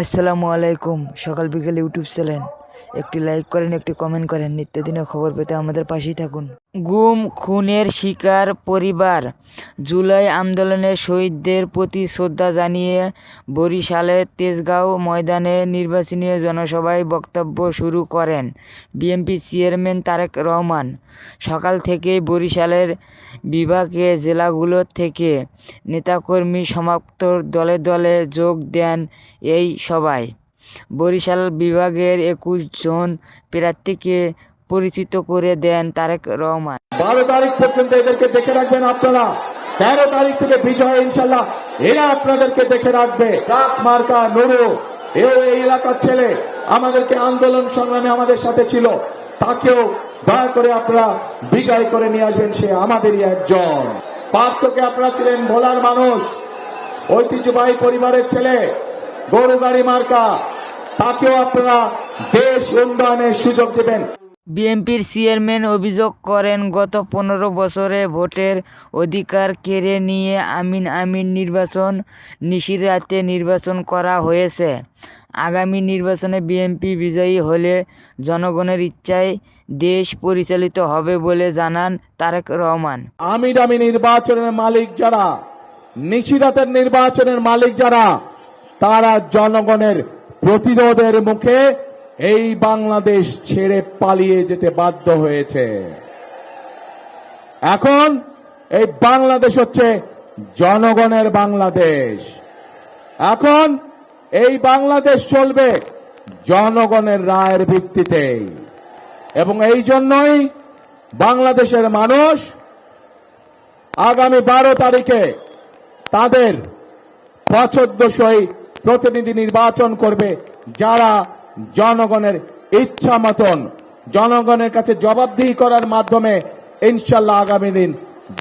আসসালামু আলাইকুম। সকাল বিকেল ইউটিউব চ্যানেল, একটি লাইক করেন, একটি কমেন্ট করেন। নিত্যদিনের খবর পেতে আমাদের পাশেই থাকুন। গুম খুনের শিকার পরিবার, জুলাই আন্দোলনের শহীদদের প্রতি শ্রদ্ধা জানিয়ে বরিশালের তেজগাঁও ময়দানে নির্বাচনী জনসভায় বক্তব্য শুরু করেন বিএনপি চেয়ারম্যান তারেক রহমান। সকাল থেকেই বরিশালের বিভাগীয় জেলাগুলো থেকে নেতাকর্মী সমর্থক দলে দলে যোগ দেন এই সভায়। বরিশাল বিভাগের 21 জন প্রার্থীকে পরিচিত করে দেন তারেক রহমান। 12 তারিখ পর্যন্ত এদেরকে দেখে রাখবেন আপনারা। 13 তারিখ থেকে বিজয় ইনশাল্লাহ এরা আপনাদেরকে দেখে রাখবে। ডাক মার্কা নুরু এই এলাকার ছেলে আমাদেরকে আন্দোলন সংগ্রামে আমাদের সাথে ছিল, তাকেও দয়া করে আপনারা বিজয় করে নিয়ে আসবেন। সে আমাদেরই একজন। পার্থকে আপনারা ছিলেন ভোলার মানুষ, ঐতিহ্যবাহী পরিবারের ছেলে, গরু গাড়ি মার্কা, তাকেও আপনারা দেশ উন্নয়নের সুযোগ দেবেন। বিএনপির চেয়ারম্যান অভিযোগ করেন, গত 15 বছরে ভোটের অধিকার কেড়ে নিয়ে আমিন নির্বাচন নিশির রাতে নির্বাচন করা হয়েছে। আগামী নির্বাচনে বিএনপি বিজয়ী হলে জনগণের ইচ্ছায় দেশ পরিচালিত হবে বলে জানান তারেক রহমান। আমিন নির্বাচনের মালিক যারা, নিশিরাতের নির্বাচনের মালিক যারা, তারা জনগণের প্রতিরোধের মুখে এই বাংলাদেশ ছেড়ে পালিয়ে যেতে বাধ্য হয়েছে। এখন এই বাংলাদেশ হচ্ছে জনগণের বাংলাদেশ। এখন এই বাংলাদেশ চলবে জনগণের রায়ের ভিত্তিতে, এবং এই জন্যই বাংলাদেশের মানুষ আগামী 12 তারিখে তাদের পছন্দসই প্রতিনিধি নির্বাচন করবে, যারা জনগণের ইচ্ছা মতন জনগণের কাছে জবাবদিহি করার মাধ্যমে ইনশাল্লাহ আগামী দিন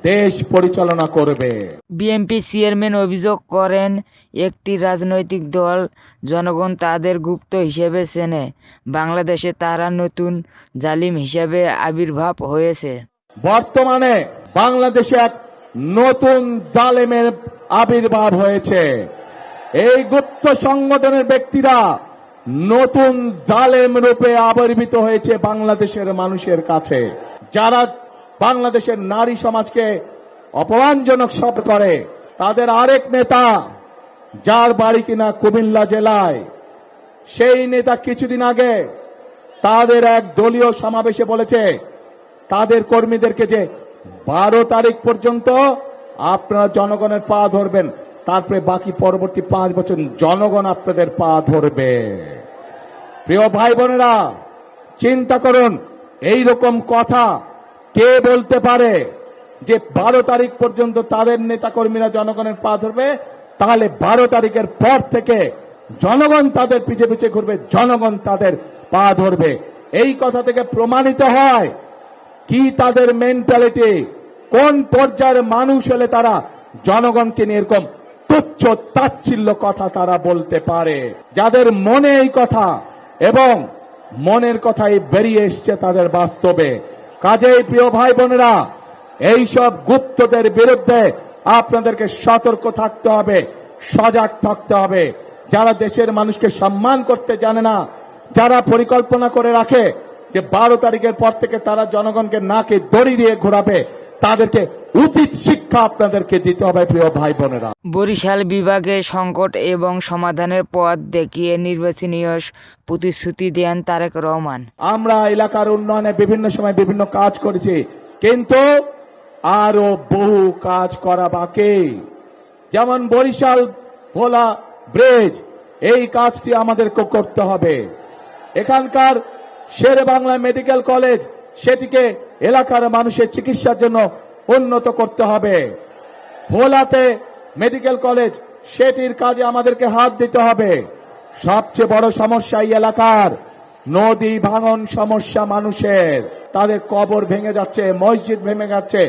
দেশ পরিচালনা করবে। বিএনপি চেয়ারম্যান অভিযোগ করেন, একটি রাজনৈতিক দল জনগণ তাদের গুপ্ত হিসেবে চেনে। বাংলাদেশে তারা নতুন জালিম হিসেবে আবির্ভাব হয়েছে। বর্তমানে বাংলাদেশে এক নতুন জালেমের আবির্ভাব হয়েছে। এই গুপ্ত সংগঠনের ব্যক্তিরা নতুন জালেম রূপে আবির্ভূত হয়েছে বাংলাদেশের মানুষের কাছে, যারা বাংলাদেশের নারী সমাজকে অপমানজনক শব্দ করে। তাদের আরেক নেতা, যার বাড়ি কিনা কুমিল্লা জেলায়, সেই নেতা কিছুদিন আগে তাদের এক দলীয় সমাবেশে বলেছে তাদের কর্মীদেরকে যে 12 তারিখ পর্যন্ত আপনারা জনগণের পা ধরবেন, তারপরে বাকি পরবর্তী 5 বছর জনগণ আপনাদের পা ধরবে। প্রিয় ভাই বোনেরা, চিন্তা করুন, এই রকম কথা কে বলতে পারে যে 12 তারিখ পর্যন্ত তাদের নেতা কর্মীরা জনগণের পা ধরবে? তাহলে 12 তারিখের পর থেকে জনগণ তাদের পিছে পিছে ঘুরবে, জনগণ তাদের পা ধরবে। এই কথা থেকে প্রমাণিত হয় কি তাদের মেন্টালিটি, কোন পর্যায়ের মানুষ হলে তারা জনগণকে নিয়ে এরকম তুচ্ছ তাচ্ছিল্য কথা তারা বলতে পারে। যাদের মনে এই কথা এবং মনের কথাই বেরিয়ে এসছে তাদের বাস্তবে। কাজেই প্রিয় ভাই বোনেরা, এইসব গুপ্তদের বিরুদ্ধে আপনাদেরকে সতর্ক থাকতে হবে, সজাগ থাকতে হবে। যারা দেশের মানুষকে সম্মান করতে জানে না, যারা পরিকল্পনা করে রাখে যে 12 তারিখের পর থেকে তারা জনগণকে নাকে দড়ি দিয়ে ঘোরাবে, তাদেরকে উচিত শিক্ষা আপনাদেরকে দিতে হবে। প্রিয় ভাই বোনেরা, বরিশাল বিভাগে সংকট এবং সমাধানের পথ দেখিয়ে নির্বাচনী প্রতিশ্রুতি দেন তারেক রহমান। আমরা এলাকার উন্নয়নে বিভিন্ন সময় বিভিন্ন কাজ করেছি, কিন্তু আরো বহু কাজ করা বাকি। যেমন বরিশাল ভোলা ব্রিজ, এই কাজটি আমাদেরকে করতে হবে। এখানকার শেরে বাংলা মেডিকেল কলেজ, সেটিকে এলাকার মানুষের চিকিৎসার জন্য উন্নত করতে হবে। ভোলাতে মেডিকেল কলেজ, সেটির কাজে আমাদেরকে হাত দিতে হবে। সবচেয়ে বড় সমস্যা এই এলাকার নদী ভাঙন সমস্যা। মানুষের তাদের কবর ভেঙে যাচ্ছে, মসজিদ ভেঙে যাচ্ছে,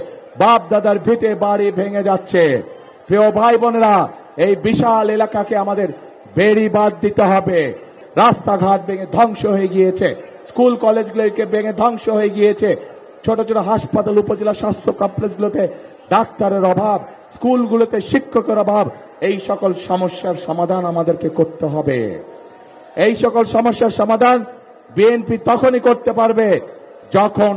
বাপ দাদার ভিটে বাড়ি ভেঙে যাচ্ছে। প্রিয় ভাই বোনেরা, এই বিশাল এলাকাকে আমাদের বেড়ি বাদ দিতে হবে। রাস্তাঘাট ভেঙে ধ্বংস হয়ে গিয়েছে, স্কুল কলেজগুলোকে ভেঙে ধ্বংস হয়ে গিয়েছে। ছোট ছোট হাসপাতাল, উপজেলা স্বাস্থ্য কমপ্লেক্সগুলোতে ডাক্তারের অভাব, স্কুলগুলোতে শিক্ষকের অভাব। এই সকল সমস্যার সমাধান আমাদেরকে করতে হবে। এই সকল সমস্যার সমাধান বিএনপি তখনই করতে পারবে যখন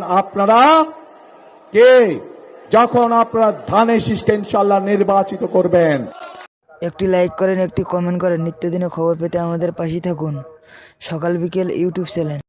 আপনারা ধানের শীষকে ইনশাআল্লাহ নির্বাচিত করবেন। একটি লাইক করেন, একটি কমেন্ট করেন। নিত্যদিনের খবর পেতে আমাদের পাশেই থাকুন। সকাল বিকেল ইউটিউব চ্যানেল।